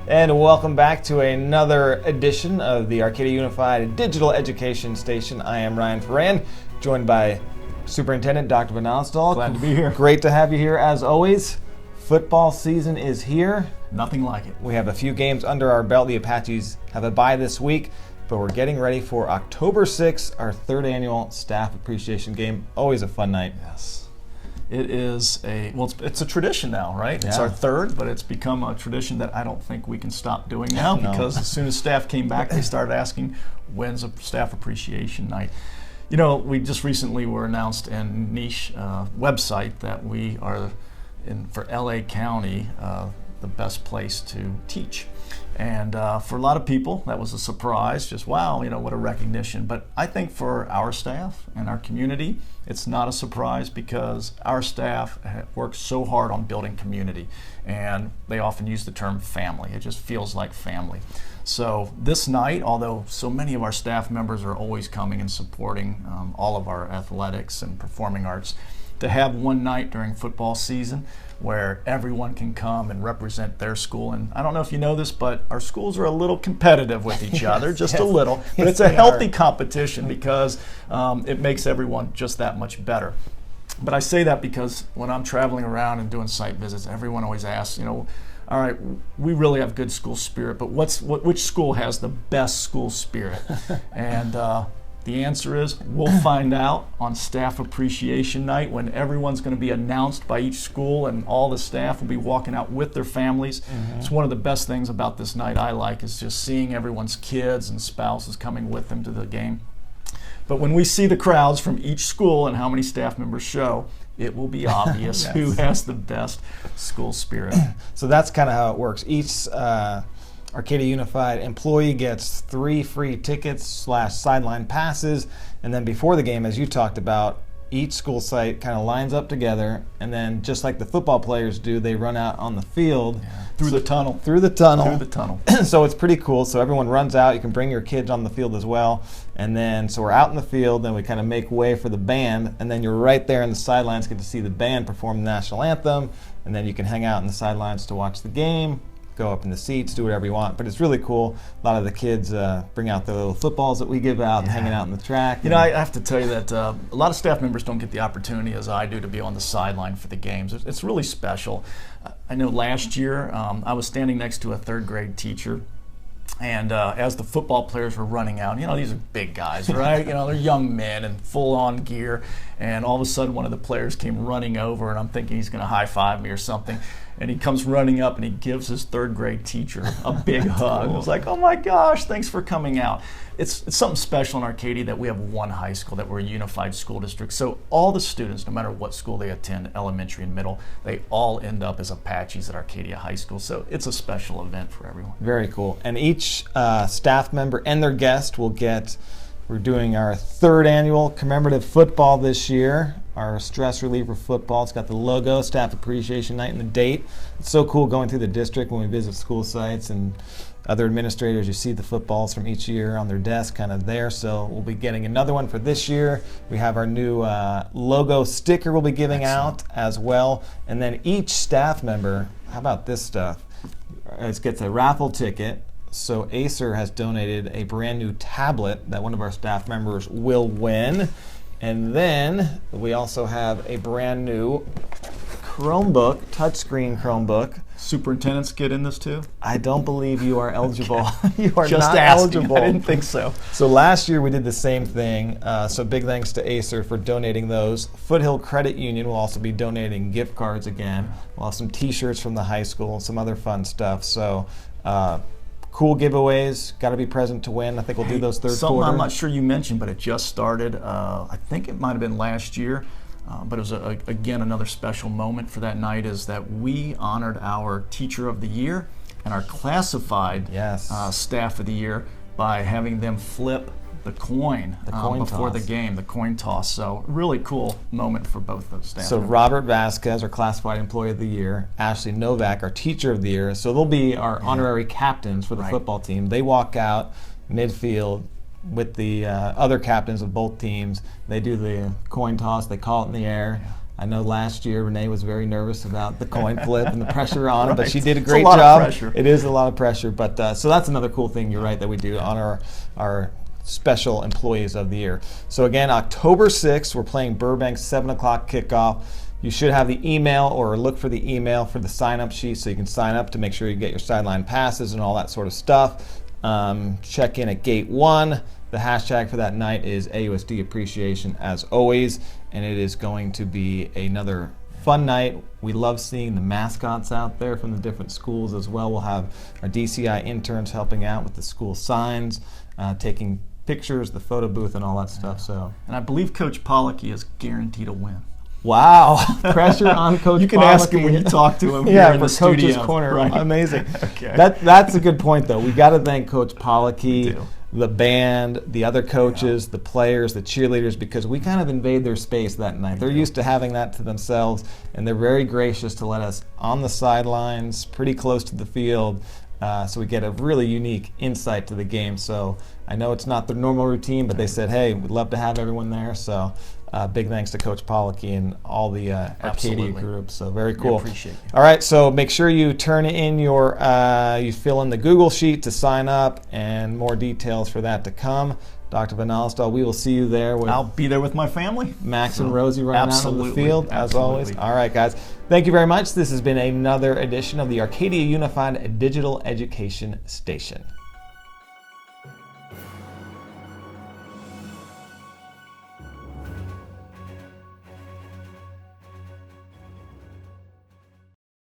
And welcome back to another edition of the Arcadia Unified Digital Education Station. I am Ryan Ferran, joined by Superintendent Dr. Van Alstall. Glad to be here. Great to have you here as always. Football season is here. Nothing like it. We have a few games under our belt. The Apaches have a bye this week, but we're getting ready for October 6th, our third annual Staff Appreciation Game. Always a fun night. Yes. It is it's a tradition now, right? Yeah. It's our third, but it's become a tradition that I don't think we can stop doing now because as soon as staff came back, they started asking, when's a Staff Appreciation Night? You know, we just recently were announced in Niche website that we are, for LA County, the best place to teach. And for a lot of people, that was a surprise, just wow, what a recognition. But I think for our staff and our community, it's not a surprise because our staff works so hard on building community. And they often use the term family. It just feels like family. So this night, although so many of our staff members are always coming and supporting all of our athletics and performing arts, to have one night during football season where everyone can come and represent their school. And I don't know if you know this, but our schools are a little competitive with each other, just a little. But it's a healthy competition because it makes everyone just that much better. But I say that because when I'm traveling around and doing site visits, everyone always asks, all right, we really have good school spirit, but which school has the best school spirit? And the answer is we'll find out on Staff Appreciation Night when everyone's going to be announced by each school and all the staff will be walking out with their families. Mm-hmm. It's one of the best things about this night I like is just seeing everyone's kids and spouses coming with them to the game. But when we see the crowds from each school and how many staff members show, it will be obvious yes. who has the best school spirit. So that's kind of how it works. Each Arcadia Unified employee gets 3 free tickets / sideline passes, and then before the game, as you talked about, each school site kind of lines up together, and then just like the football players do, they run out on the field. Yeah. Through the tunnel. So it's pretty cool. So everyone runs out. You can bring your kids on the field as well. And then, so we're out in the field, then we kind of make way for the band, and then you're right there in the sidelines, get to see the band perform the national anthem, and then you can hang out in the sidelines to watch the game, go up in the seats, do whatever you want. But it's really cool. A lot of the kids bring out their little footballs that we give out and hanging out in the track. I have to tell you that a lot of staff members don't get the opportunity, as I do, to be on the sideline for the games. It's really special. I know last year I was standing next to a third grade teacher, and as the football players were running out, these are big guys, right? They're young men in full-on gear, and all of a sudden one of the players came running over, and I'm thinking he's going to high-five me or something. And he comes running up and he gives his third grade teacher a big hug. Cool. It was like, oh my gosh, thanks for coming out. It's something special in Arcadia that we have one high school, that we're a unified school district. So all the students, no matter what school they attend, elementary and middle, they all end up as Apaches at Arcadia High School. So it's a special event for everyone. Very cool. And each staff member and their guest will we're doing our third annual commemorative football this year. Our stress reliever football. It's got the logo, Staff Appreciation Night, and the date. It's so cool going through the district when we visit school sites and other administrators. You see the footballs from each year on their desk kind of there. So we'll be getting another one for this year. We have our new logo sticker we'll be giving out as well. And then each staff member, how about this stuff? Gets a raffle ticket. So Acer has donated a brand new tablet that one of our staff members will win. And then we also have a brand new Chromebook, touchscreen Chromebook. Superintendents get in this too? I don't believe you are eligible. You are just not asking. eligible. I didn't think so. So last year we did the same thing. So big thanks to Acer for donating those. Foothill Credit Union will also be donating gift cards again. We'll have some T-shirts from the high school and some other fun stuff. So cool giveaways, got to be present to win. I think we'll do those third something quarter. I'm not sure you mentioned, but it just started. I think it might have been last year, but it was, again, another special moment for that night is that we honored our Teacher of the Year and our classified Staff of the Year by having them flip the coin before the game, the coin toss. So really cool moment for both those staff. So Robert Vasquez, our classified employee of the year, Ashley Novak, our teacher of the year. So they'll be our honorary captains for the football team. They walk out midfield with the other captains of both teams. They do the coin toss. They call it in the air. I know last year Renee was very nervous about the coin flip and the pressure on it, but she did a It's great a lot job. of pressure. It is a lot of pressure, but so that's another cool thing. You're right that we do to honor our special employees of the year. So again, October 6th, we're playing Burbank, 7 o'clock kickoff. You should have the email, or look for the email for the sign-up sheet so you can sign up to make sure you get your sideline passes and all that sort of stuff. Check in at gate 1. The hashtag for that night is AUSD Appreciation, as always, and it is going to be another fun night. We love seeing the mascots out there from the different schools as well. We'll have our DCI interns helping out with the school signs, taking pictures, the photo booth, and all that stuff. So, and I believe Coach Pollocky is guaranteed a win. wow, pressure on Coach. You can Pollocky. ask him when you talk to him. Yeah, here in for the Coach's studio. Corner, Right. amazing. Okay. That's a good point, though. We got to thank Coach Pollocky, We do. the band, the other coaches, the players, the cheerleaders, because we kind of invade their space that night. They're used to having that to themselves, and they're very gracious to let us on the sidelines, pretty close to the field, so we get a really unique insight to the game. So I know it's not the normal routine, but they said, hey, we'd love to have everyone there. So big thanks to Coach Pollocky and all the Arcadia Absolutely. group. So very We cool. appreciate you. All right, so make sure you turn in your, you fill in the Google sheet to sign up, and more details for that to come. Dr. Van Alstel, we will see you there with I'll be there with my family. Max and Rosie running out on the Absolutely. field, as always. Absolutely. All right, guys. Thank you very much. This has been another edition of the Arcadia Unified Digital Education Station.